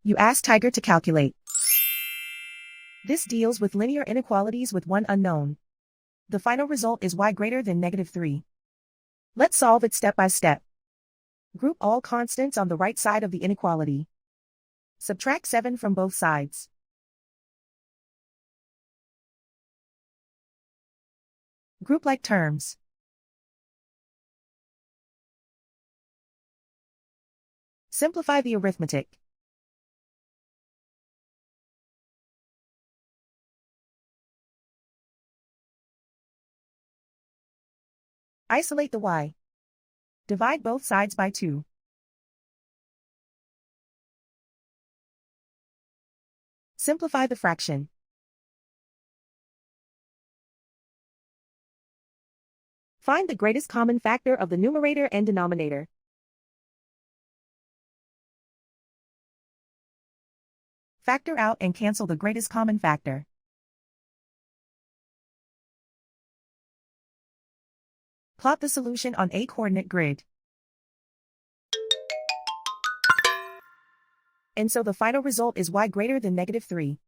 You ask Tiger to calculate. This deals with linear inequalities with one unknown. The final result is y greater than -3. Let's solve it step by step. Group all constants on the right side of the inequality. Subtract 7 from both sides. Group like terms. Simplify the arithmetic. Isolate the y. Divide both sides by 2. Simplify the fraction. Find the greatest common factor of the numerator and denominator. Factor out and cancel the greatest common factor. Plot the solution on a coordinate grid. And so the final result is y greater than -3.